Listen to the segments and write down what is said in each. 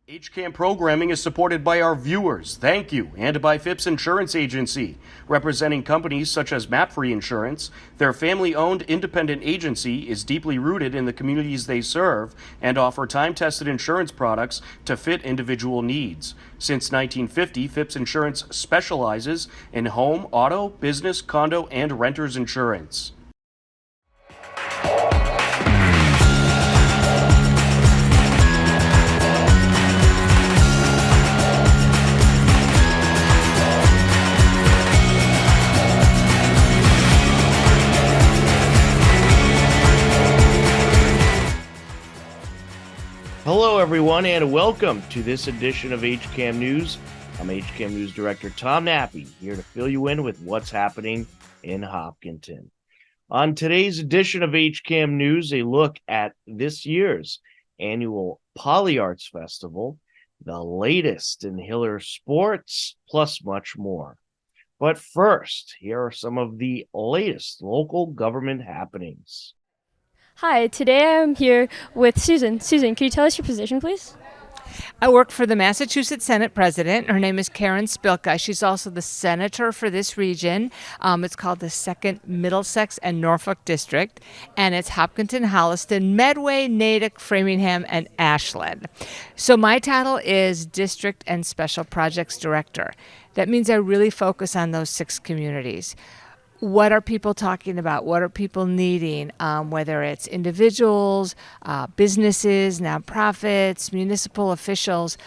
HCAM programming is supported by our viewers, thank you, and by Phipps Insurance Agency, representing companies such as MapFree Insurance. Their family-owned independent agency is deeply rooted in the communities they serve and offer time-tested insurance products to fit individual needs. Since 1950, Phipps Insurance specializes in home, auto, business, condo, and renters insurance. Hello, everyone, and welcome to this edition of HCAM News. I'm HCAM News Director Tom Nappy, here to fill you in with what's happening in Hopkinton. On today's edition of HCAM News, a look at this year's annual Polyarts Festival, the latest in Hiller sports, plus much more. But first, here are some of the latest local government happenings. Hi, today I'm here with Susan. Susan, can you tell us your position, please? I work for the Massachusetts Senate President. Her name is Karen Spilka. She's also the senator for this region. It's called the 2nd Middlesex and Norfolk District, and it's Hopkinton, Holliston, Medway, Natick, Framingham, and Ashland. So my title is District and Special Projects Director. That means I really focus on those 6 communities. What are people talking about? What are people needing? Whether it's individuals, businesses, nonprofits, municipal officials,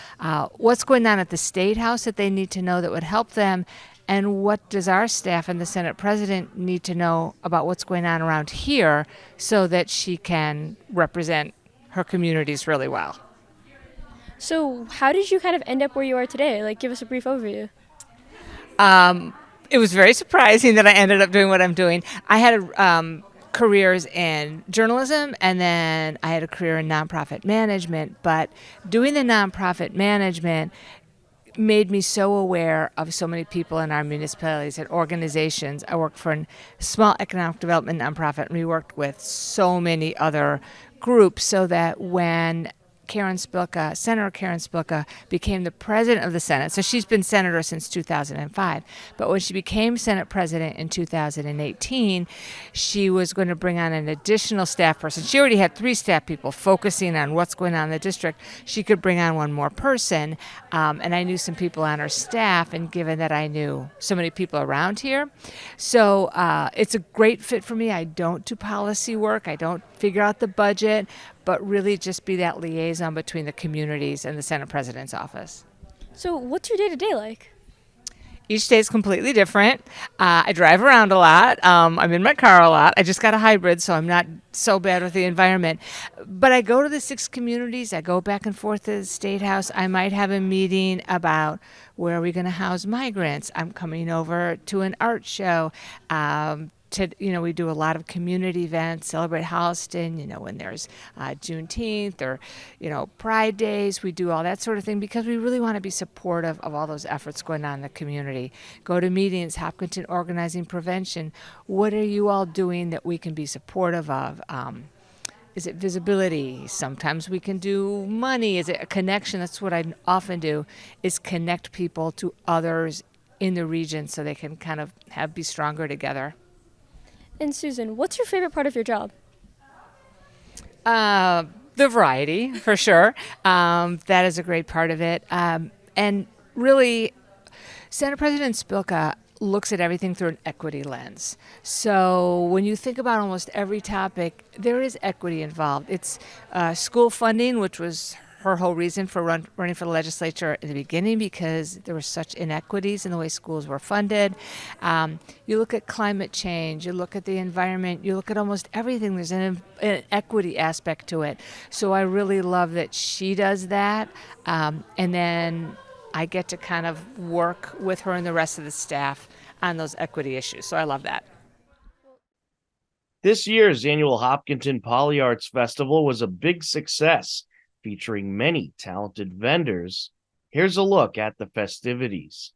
what's going on at the State House that they need to know that would help them? And what does our staff and the Senate President need to know about what's going on around here so that she can represent her communities really well? So how did you kind of end up where you are today? Like, give us a brief overview. It was very surprising that I ended up doing what I'm doing. I had careers in journalism, and then I had a career in nonprofit management. But doing the nonprofit management made me so aware of so many people in our municipalities and organizations. I worked for a small economic development nonprofit, and we worked with so many other groups so that when Senator Karen Spilka became the president of the Senate. So she's been senator since 2005. But when she became Senate president in 2018, she was going to bring on an additional staff person. She already had 3 staff people focusing on what's going on in the district. She could bring on one more person. And I knew some people on her staff, and given that I knew so many people around here. So it's a great fit for me. I don't do policy work. I don't figure out the budget, but really just be that liaison between the communities and the Senate President's office. So what's your day-to-day like? Each day is completely different. I drive around a lot. I'm in my car a lot. I just got a hybrid, so I'm not so bad with the environment. But I go to the 6 communities. I go back and forth to the State House. I might have a meeting about where are we going to house migrants. I'm coming over to an art show. We do a lot of community events, celebrate Holliston, when there's Juneteenth or, Pride Days. We do all that sort of thing because we really want to be supportive of all those efforts going on in the community. Go to meetings, Hopkinton Organizing Prevention. What are you all doing that we can be supportive of? Is it visibility? Sometimes we can do money. Is it a connection? That's what I often do, is connect people to others in the region so they can kind of be stronger together. And Susan, what's your favorite part of your job? The variety, for sure. That is a great part of it. And really, Senate President Spilka looks at everything through an equity lens. So when you think about almost every topic, there is equity involved. It's school funding, which was her whole reason for running for the legislature in the beginning, because there were such inequities in the way schools were funded. You look at climate change, you look at the environment, you look at almost everything. There's an equity aspect to it. So I really love that she does that. And then I get to kind of work with her and the rest of the staff on those equity issues. So I love that. This year's annual Hopkinton Polyarts Festival was a big success, featuring many talented vendors. Here's a look at the festivities.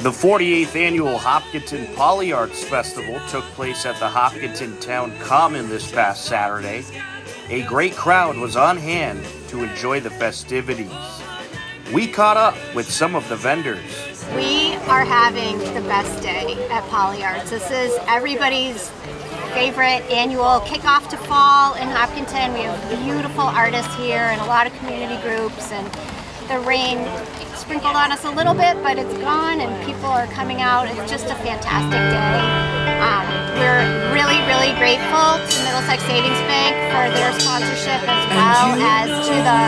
The 48th annual Hopkinton Polyarts Festival took place at the Hopkinton Town Common this past Saturday. a great crowd was on hand to enjoy the festivities. We caught up with some of the vendors. We are having the best day at Polyarts. This is everybody's favorite annual kickoff to fall in Hopkinton. We have beautiful artists here and a lot of community groups, and the rain sprinkled on us a little bit, but it's gone and people are coming out. It's just a fantastic day. We're really, really grateful to Middlesex Savings Bank for their sponsorship, as well as to the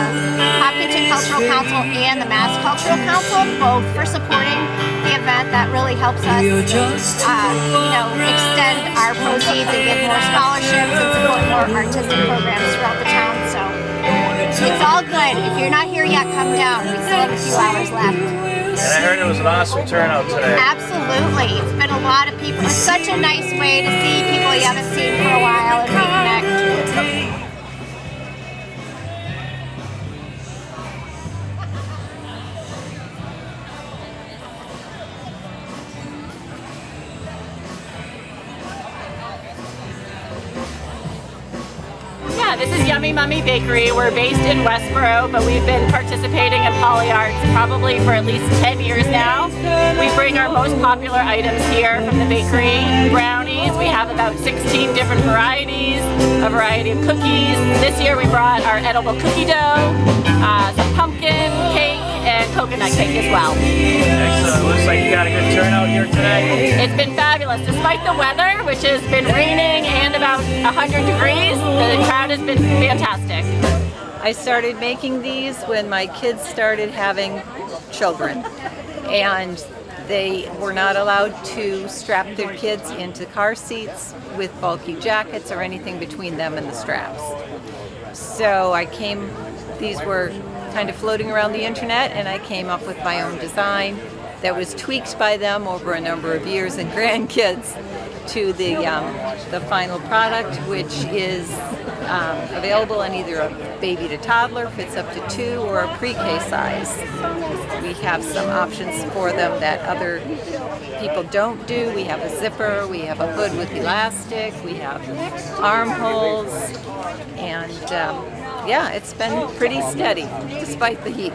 Hopkinton Cultural Council and the Mass Cultural Council, both for supporting the event. That really helps us, extend our proceeds and give more scholarships and support more artistic programs throughout the town. So it's all good. If you're not here yet, come down. We still have a few hours left. And I heard it was an awesome turnout today. Absolutely. It's been a lot of people. It's such a nice way to see people you haven't seen for a while and reconnect. This is Yummy Mummy Bakery. We're based in Westboro, but we've been participating in Polyarts probably for at least 10 years now. We bring our most popular items here from the bakery. Brownies, we have about 16 different varieties, a variety of cookies. This year we brought our edible cookie dough, some pumpkin cake, and coconut cake as well. Excellent. Looks like you got a good turnout here today. It's been fabulous. Despite the weather, which has been raining and about 100 degrees, the crowd has been fantastic. I started making these when my kids started having children, and they were not allowed to strap their kids into car seats with bulky jackets or anything between them and the straps. So these were kind of floating around the internet, and I came up with my own design that was tweaked by them over a number of years and grandkids to the final product, which is available in either a baby to toddler, fits up to 2, or a pre-K size. We have some options for them that other people don't do. We have a zipper, we have a hood with elastic, we have armholes, and it's been pretty steady despite the heat.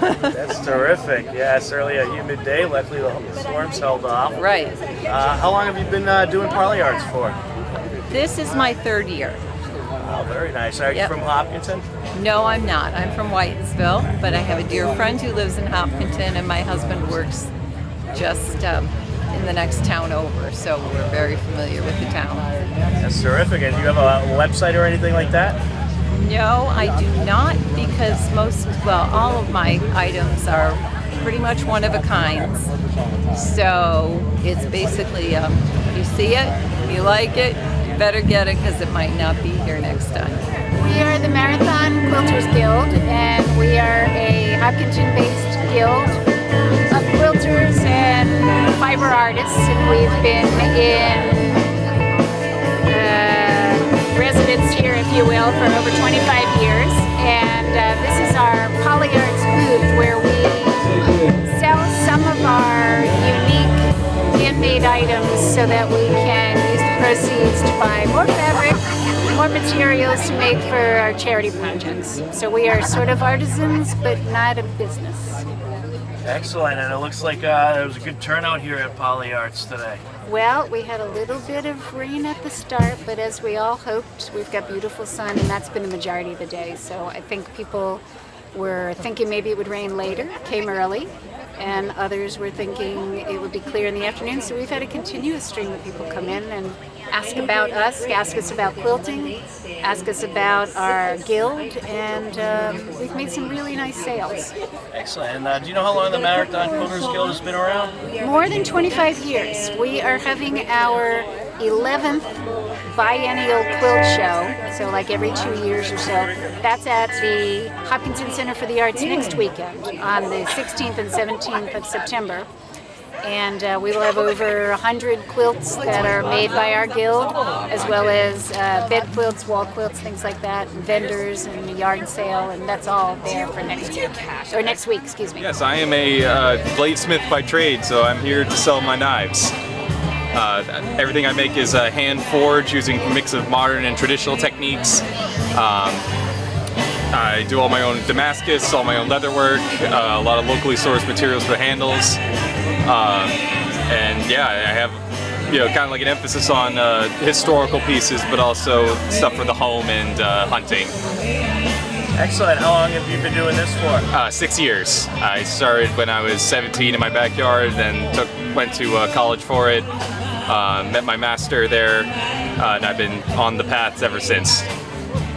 That's terrific. Yeah, it's certainly a humid day. Luckily the storms held off. Right. How long have you been doing Polyarts for? This is my 3rd year. Oh, very nice. Are you from Hopkinton? No, I'm not. I'm from Whitensville, but I have a dear friend who lives in Hopkinton, and my husband works just in the next town over, so we're very familiar with the town. That's terrific. And do you have a website or anything like that? No, I do not, because all of my items are pretty much one of a kind. So it's basically, if you see it, you like it, you better get it, because it might not be here next time. We are the Marathon Quilters Guild, and we are a Hopkinton-based guild of quilters and fiber artists, and we've been in residence here, if you will, for over 25 years, and this is our Polyarts booth, where we sell some of our unique handmade items so that we can use the proceeds to buy more fabric, more materials to make for our charity projects. So we are sort of artisans, but not a business. Excellent, and it looks like there was a good turnout here at Polyarts today. Well, we had a little bit of rain at the start, but as we all hoped, we've got beautiful sun, and that's been the majority of the day. So I think people were thinking maybe it would rain later, came early, and others were thinking it would be clear in the afternoon. So we've had a continuous stream of people come in and ask about us, ask us about quilting, ask us about our guild, and we've made some really nice sales. Excellent. And do you know how long the Marathon Quilters Guild has been around? More than 25 years. We are having our 11th biennial quilt show, so like every 2 years or so. That's at the Hopkinton Center for the Arts next weekend on the 16th and 17th of September. And we will have over 100 quilts that are made by our guild, as well as bed quilts, wall quilts, things like that, and vendors and a yard sale, and that's all there for next year, or next week, excuse me. Yes, I am a bladesmith by trade, so I'm here to sell my knives. Everything I make is hand forged using a mix of modern and traditional techniques. I do all my own Damascus, all my own leatherwork, a lot of locally sourced materials for handles, and yeah, I have kind of like an emphasis on historical pieces, but also stuff for the home and hunting. Excellent. How long have you been doing this for? 6 years. I started when I was 17 in my backyard, then went to college for it, met my master there, and I've been on the paths ever since.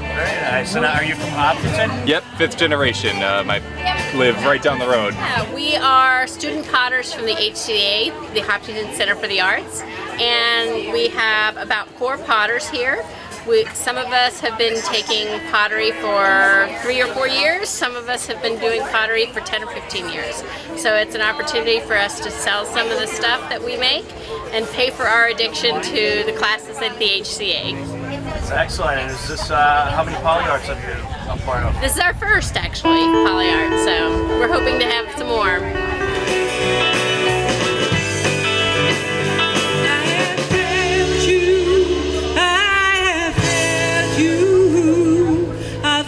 Very nice. So now, are you from Hopkinton? Yep, 5th generation. I live right down the road. Yeah, we are student potters from the HCA, the Hopkinton Center for the Arts, and we have about 4 potters here. Some of us have been taking pottery for 3 or 4 years. Some of us have been doing pottery for 10 or 15 years. So it's an opportunity for us to sell some of the stuff that we make and pay for our addiction to the classes at the HCA. That's excellent. And is this, how many Polyarts have you a part of? This is our first, actually, Polyart, so we're hoping to have some more.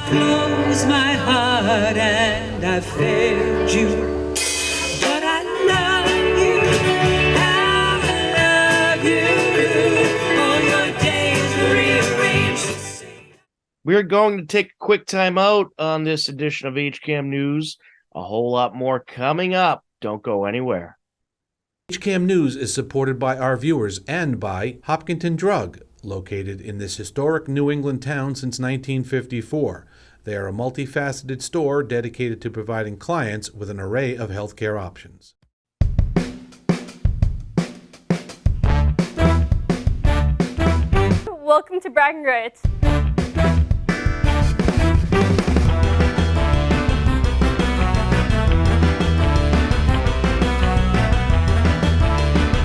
Close my heart and I failed you, but I love you, I love you, all your days rearranged. We're going to take a quick time out on this edition of HCAM News. A whole lot more coming up. Don't go anywhere. HCAM News is supported by our viewers and by Hopkinton Drug, located in this historic New England town since 1954. They are a multifaceted store dedicated to providing clients with an array of healthcare options. Welcome to Bragging Rights.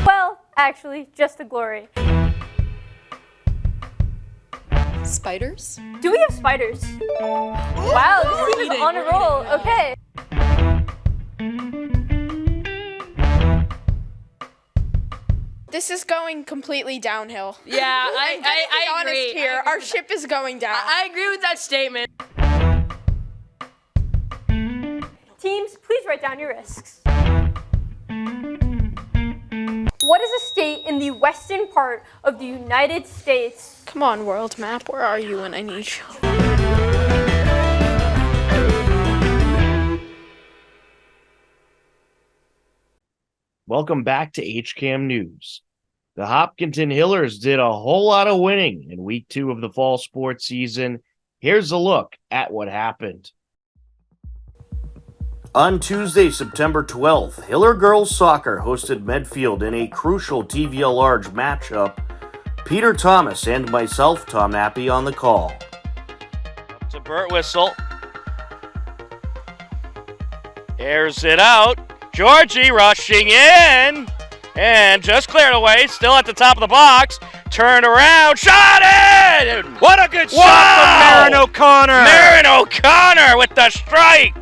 Well, actually, just the glory. Spiders? Do we have spiders? Wow, this team is on a roll. Okay. This is going completely downhill. Yeah, I honest agree. here. Our ship is going down. I agree with that statement. Teams, please write down your risks. What is a state in the western part of the United States? Come on, world map. Where are you when I need you? Welcome back to HCAM News. The Hopkinton Hillers did a whole lot of winning in week 2 of the fall sports season. Here's a look at what happened. On Tuesday, September 12th, Hiller Girls Soccer hosted Medfield in a crucial TVL Large matchup. Peter Thomas and myself, Tom Nappy, on the call. It's a Burt whistle. Airs it out. Georgie rushing in. And just cleared away. Still at the top of the box. Turned around. Shot it! What a good shot from Marin O'Connor. Marin O'Connor with the strike.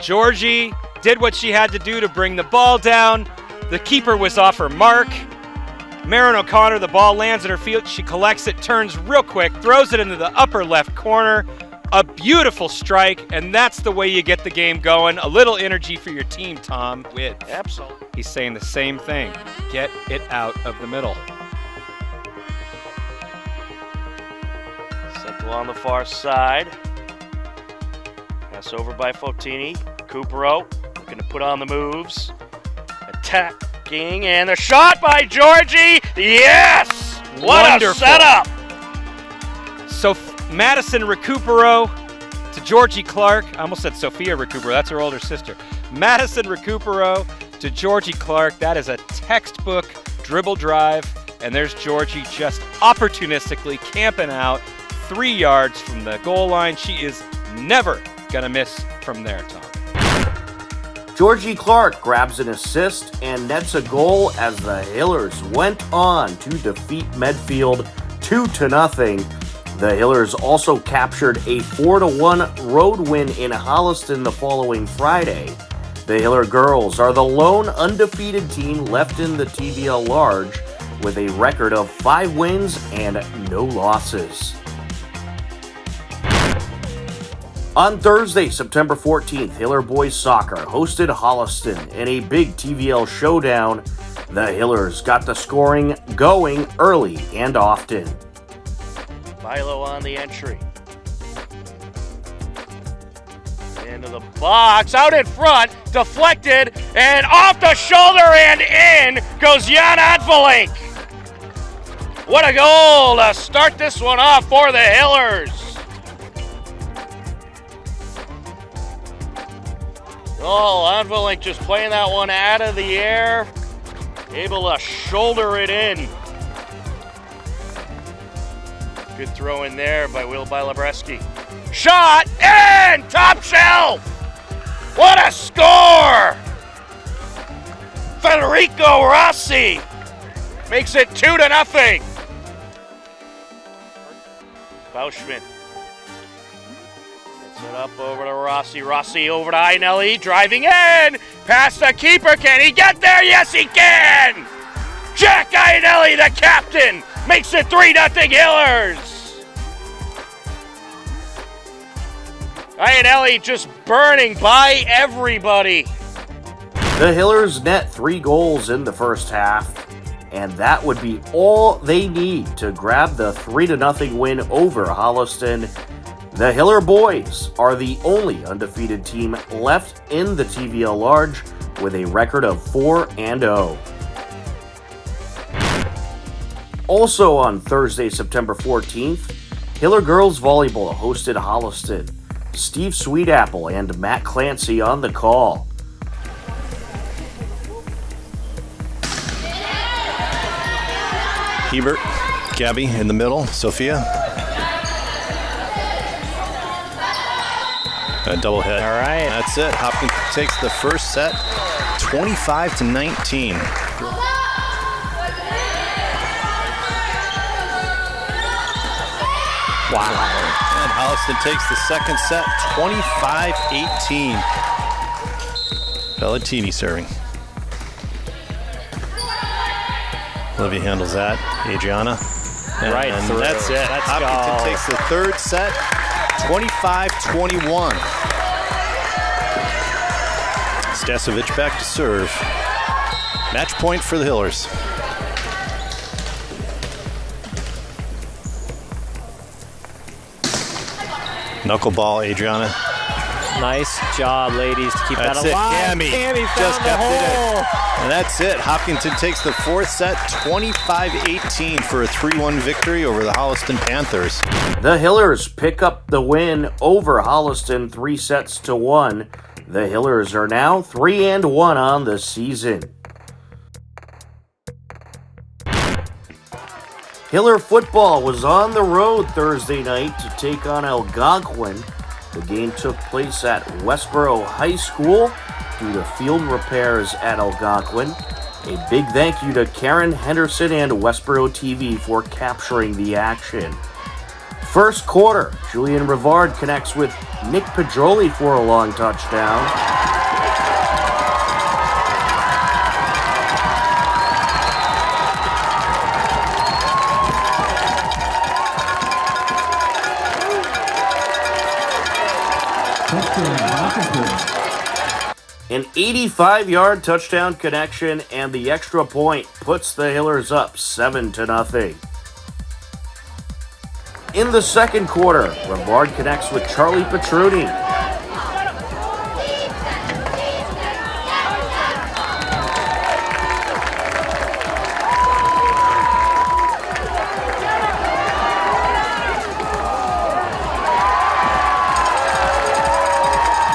Georgie did what she had to do to bring the ball down. The keeper was off her mark. Marin O'Connor, the ball lands at her feet. She collects it, turns real quick, throws it into the upper left corner. A beautiful strike, and that's the way you get the game going. A little energy for your team, Tom. Absolutely. He's saying the same thing. Get it out of the middle. Central on the far side. Pass over by Fotini. Recupero looking to put on the moves. Attacking, and the shot by Georgie. Yes! What Wonderful. a setup! So Madison Recupero to Georgie Clark. I almost said Sophia Recupero. That's her older sister. Madison Recupero to Georgie Clark. That is a textbook dribble drive. And there's Georgie just opportunistically camping out 3 yards from the goal line. She is never going to miss from there, Tom. Georgie Clark grabs an assist and nets a goal as the Hillers went on to defeat Medfield 2-0. The Hillers also captured a 4-1 road win in Holliston the following Friday. The Hiller girls are the lone undefeated team left in the TVL Large. with a record of 5 wins and no losses. On Thursday, September 14th, Hiller Boys Soccer hosted Holliston in a big TVL showdown. The Hillers got the scoring going early and often. Milo on the entry. Into the box, out in front, deflected, and off the shoulder and in goes Jan Advelink. What a goal to start this one off for the Hillers. Oh, Advelink just playing that one out of the air, able to shoulder it in. Good throw in there by Will Labreski. Shot and top shelf. What a score! Federico Rossi makes it 2-0. Bauschman gets it up over to Rossi. Rossi over to Ainelli, driving in. Past the keeper. Can he get there? Yes, he can! Jack Ainelli, the captain, makes it 3-0 Hillers. Ainelli just burning by everybody. The Hillers net 3 goals in the first half, and that would be all they need to grab the 3-0 win over Holliston. The Hiller boys are the only undefeated team left in the TVL Large with a record of 4-0. Also on Thursday, September 14th, Hiller Girls Volleyball hosted Holliston. Steve Sweetapple and Matt Clancy on the call. Hebert, Gabby in the middle, Sophia. A double hit. All right. That's it. Hopkins takes the first set, 25-19. Wow. And Holliston takes the second set, 25-18. Bellatini serving. Olivia handles that. Adriana. Right and through. That's it. Let's Hopkinton go. takes the third set, 25-21. Stasovich back to serve. Match point for the Hillers. Knuckleball, Adriana. Nice job, ladies, to keep That's that alive. It. Cammy just found the kept it hole. in. And that's it. Hopkinton takes the fourth set, 25-18 for a 3-1 victory over the Holliston Panthers. The Hillers pick up the win over Holliston 3-1. The Hillers are now 3-1 on the season. Hiller football was on the road Thursday night to take on Algonquin. The game took place at Westboro High School due to field repairs at Algonquin. A big thank you to Karen Henderson and Westboro TV for capturing the action. First quarter, Julian Rivard connects with Nick Pedroli for a long touchdown. An 85-yard touchdown connection and the extra point puts the Hillers up 7-0. In the second quarter, Rivard connects with Charlie Petruni.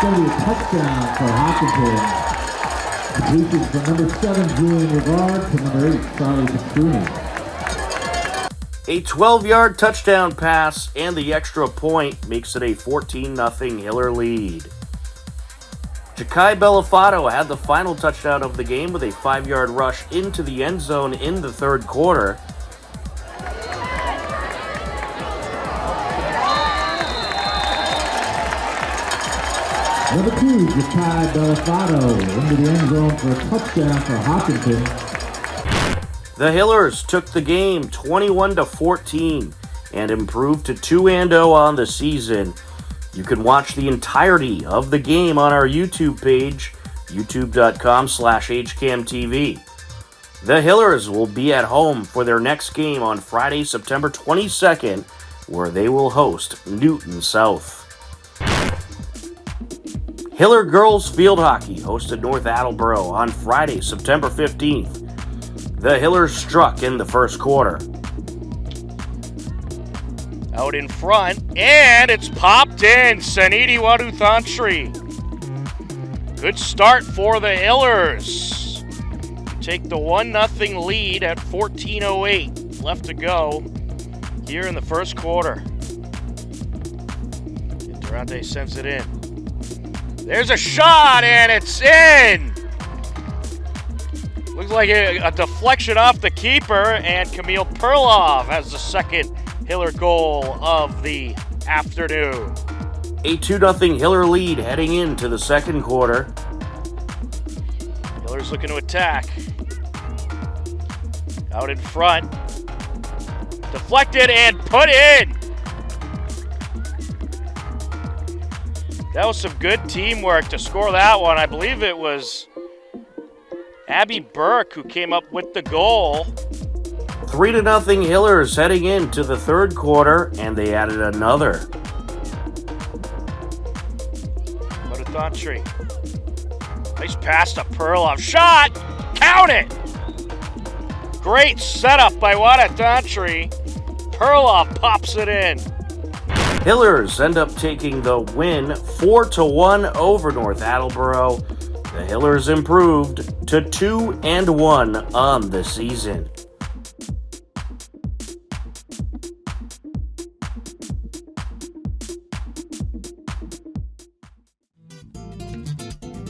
Going to be a touchdown for Hopkinton. Completion from number 7, Julian Rivard, to number 8, Charlie Petruni. A 12-yard touchdown pass and the extra point makes it a 14-0 Hiller lead. Ja'Kai Bellafato had the final touchdown of the game with a 5-yard rush into the end zone in the third quarter. Number 2, Ja'Kai Bellafato into the end zone for a touchdown for Hopkinton. The Hillers took the game 21-14 and improved to 2-0 on the season. You can watch the entirety of the game on our YouTube page, youtube.com/HCAMTV. The Hillers will be at home for their next game on Friday, September 22nd, where they will host Newton South. Hiller Girls Field Hockey hosted North Attleboro on Friday, September 15th. The Hillers struck in the first quarter. Out in front, and it's popped in. Sidhi Dhanda. Good start for the Hillers. Take the 1-0 lead at 14:08 left to go here in the first quarter. Durante sends it in. There's a shot, and it's in. Looks like a deflection off the keeper, and Camille Perloff has the second Hiller goal of the afternoon. A 2-0 Hiller lead heading into the second quarter. Hiller's looking to attack. Out in front. Deflected and put in. That was some good teamwork to score that one. I believe it was Abby Burke who came up with the goal. 3-0 Hillers heading into the third quarter, and they added another. Dhanda. Nice pass to Perloff. Shot! Count it! Great setup by Dhanda. Perloff pops it in. Hillers end up taking the win 4-1 over North Attleboro. The Hillers improved to 2-1 on the season.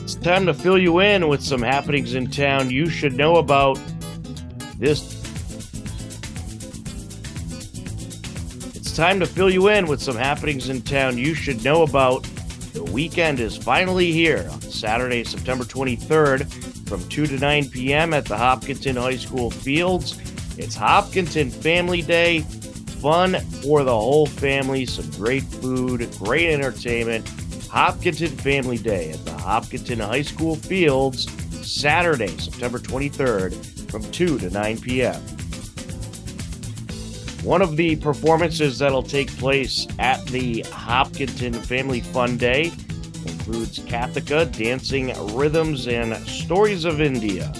It's time to fill you in with some happenings in town you should know about. It's time to fill you in with some happenings in town you should know about. The weekend is finally here on Saturday, September 23rd from 2 to 9 p.m. at the Hopkinton High School fields. It's Hopkinton Family Day. Fun for the whole family. Some great food, great entertainment. Hopkinton Family Day at the Hopkinton High School fields, Saturday, September 23rd from 2 to 9 p.m. One of the performances that'll take place at the Hopkinton Family Fun Day includes Kathika, Dancing Rhythms and Stories of India.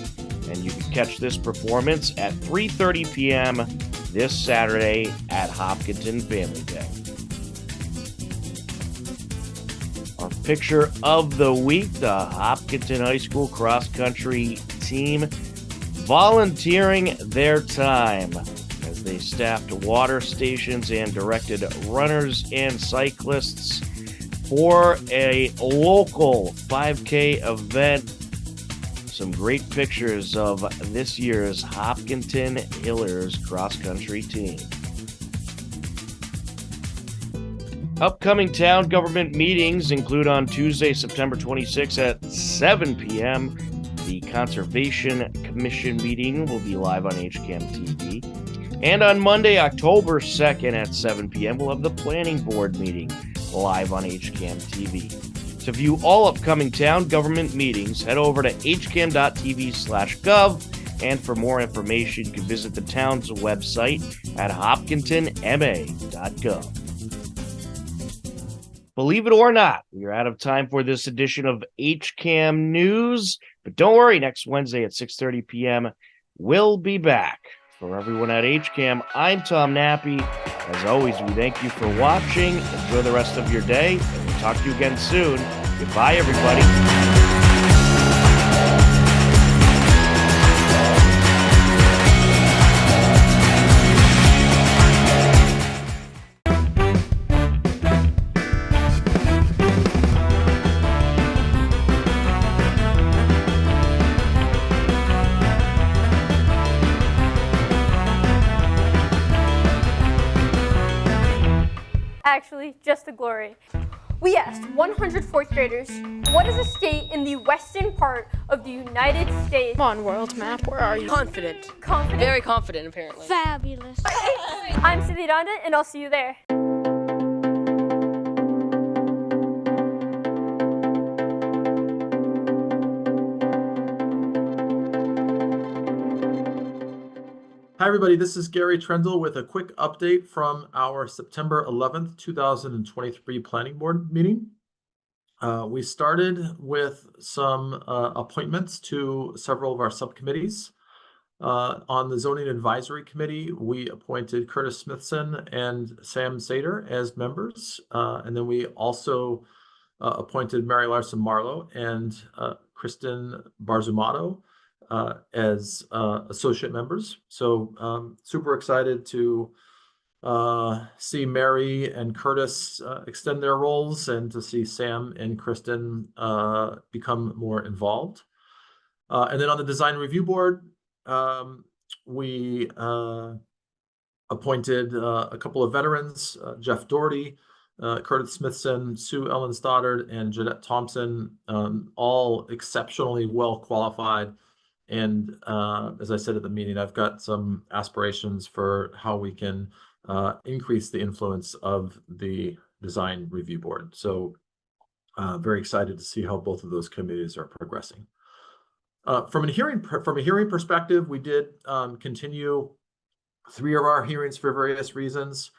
And you can catch this performance at 3:30 p.m. this Saturday at Hopkinton Family Day. Our picture of the week, the Hopkinton High School cross-country team volunteering their time as they staffed water stations and directed runners and cyclists for a local 5K event. Some great pictures of this year's Hopkinton Hillers cross-country team. Upcoming town government meetings include on Tuesday, September 26th at 7 p.m. The Conservation Commission meeting will be live on HCAM TV. And on Monday, October 2nd at 7 p.m., we'll have the Planning Board meeting live on HCAM TV. To view all upcoming town government meetings, head over to hcam.tv/gov. And for more information, you can visit the town's website at hopkintonma.gov. Believe it or not, we are out of time for this edition of HCAM News. But don't worry, next Wednesday at 6:30 p.m., we'll be back. For everyone at HCAM, I'm Tom Nappy. As always, we thank you for watching. Enjoy the rest of your day, and we'll talk to you again soon. Goodbye, everybody. Actually, just the glory. We asked 100 fourth graders, what is a state in the western part of the United States? Come on, world map, where are you? Confident. Confident? Very confident, apparently. Fabulous. I'm Sidhi Dhanda, and I'll see you there. Hi, everybody. This is Gary Trendle with a quick update from our September 11th, 2023 Planning Board meeting. We started with some appointments to several of our subcommittees. On the Zoning Advisory Committee, we appointed Curtis Smithson and Sam Sater as members. And then we also appointed Mary Larson Marlowe and Kristen Barzumato as associate members. So super excited to see Mary and Curtis extend their roles and to see Sam and Kristen become more involved. And then on the Design Review Board, we appointed a couple of veterans, Jeff Doherty, Curtis Smithson, Sue Ellen Stoddard, and Jeanette Thompson, all exceptionally well qualified. And as I said at the meeting, I've got some aspirations for how we can increase the influence of the Design Review Board. So very excited to see how both of those committees are progressing. From a hearing perspective, we did continue 3 of our hearings for various reasons.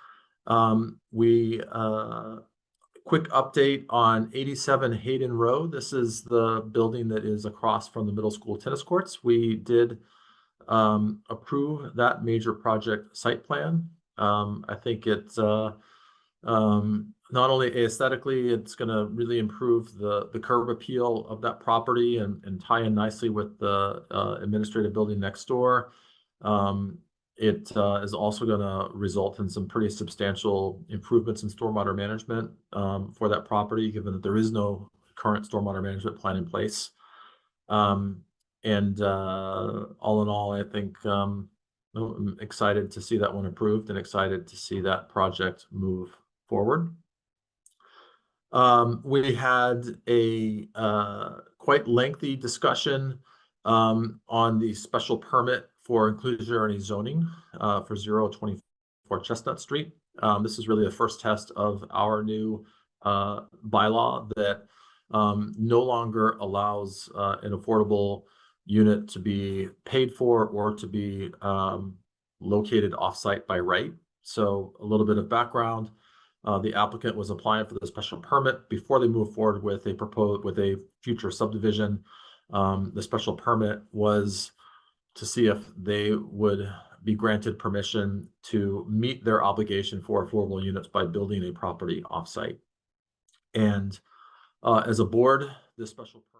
Quick update on 87 Hayden Road. This is the building that is across from the middle school tennis courts. We did approve that major project site plan. I think it's not only aesthetically, it's going to really improve the curb appeal of that property and tie in nicely with the administrative building next door. It is also going to result in some pretty substantial improvements in stormwater management for that property, given that there is no current stormwater management plan in place. All in all, I think I'm excited to see that one approved and excited to see that project move forward. We had a quite lengthy discussion on the special permit for inclusionary zoning for 024 Chestnut Street. This is really the first test of our new bylaw that no longer allows an affordable unit to be paid for or to be located offsite by right. So a little bit of background. The applicant was applying for the special permit before they moved forward with a future subdivision. The special permit was to see if they would be granted permission to meet their obligation for affordable units by building a property offsite. And as a board, this special permit